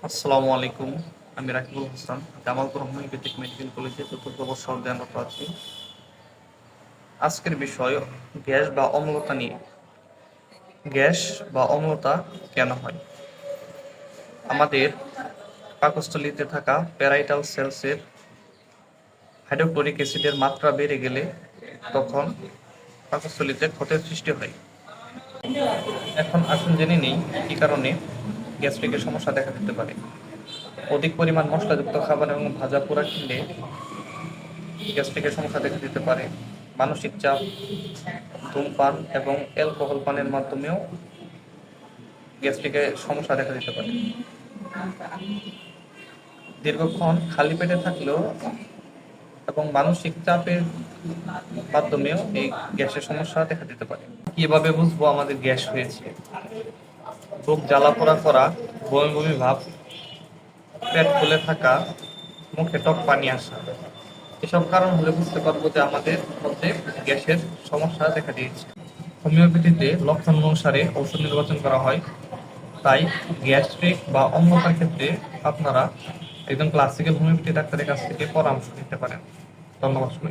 আসসালামু আলাইকুম। আমি রাকিবুল হাসান, জামালপুর হোমিওপ্যাথিক মেডিকেল কলেজে চতুর্থ বর্ষ অধ্যয়নরত আছি। আজকের বিষয় গ্যাস বা অম্লতা নিয়ে। গ্যাস বা অম্লতা কেন হয়? আমাদের পাকস্থলীতে থাকা প্যারাইটাল সেলসের হাইড্রোক্লোরিক অ্যাসিডের মাত্রা বেড়ে গেলে তখন পাকস্থলীতে ক্ষতের সৃষ্টি হয়। এখন আসুন জেনে নেই কী কারণে গ্যাস্ট্রিকের সমস্যা দেখা দিতে পারে। অধিক পরিমাণ মশলাযুক্ত খাবার এবং ভাজা পোড়া খেলে গ্যাস্ট্রিকের সমস্যা দেখা দিতে পারে। মানসিক চাপ, ধূমপান এবং অ্যালকোহল পানের মাধ্যমেও গ্যাস্ট্রিকের সমস্যা দেখা দিতে পারে। দীর্ঘক্ষণ খালি পেটে থাকলেও এবং মানসিক চাপের মাধ্যমেও এই গ্যাসের সমস্যা দেখা দিতে পারে। কিভাবে বুঝবো আমাদের গ্যাস হয়েছে? বুক জ্বালা পোড়া করা, বমি বমি ভাব, পেট ফুলে থাকা, মুখে টক পানি আসা, এসব কারণ হলে বুঝতে পারবো যে আমাদের মধ্যে গ্যাসের সমস্যা দেখা দিয়েছে। হোমিওপ্যাথিতে লক্ষণ অনুসারে ঔষধ নির্বাচন করা হয়, তাই গ্যাস্ট্রিক বা অম্লতার ক্ষেত্রে আপনারা একজন ক্লাসিক্যাল হোমিওপ্যাথি ডাক্তারের কাছ থেকে পরামর্শ নিতে পারেন। ধন্যবাদ সবাই।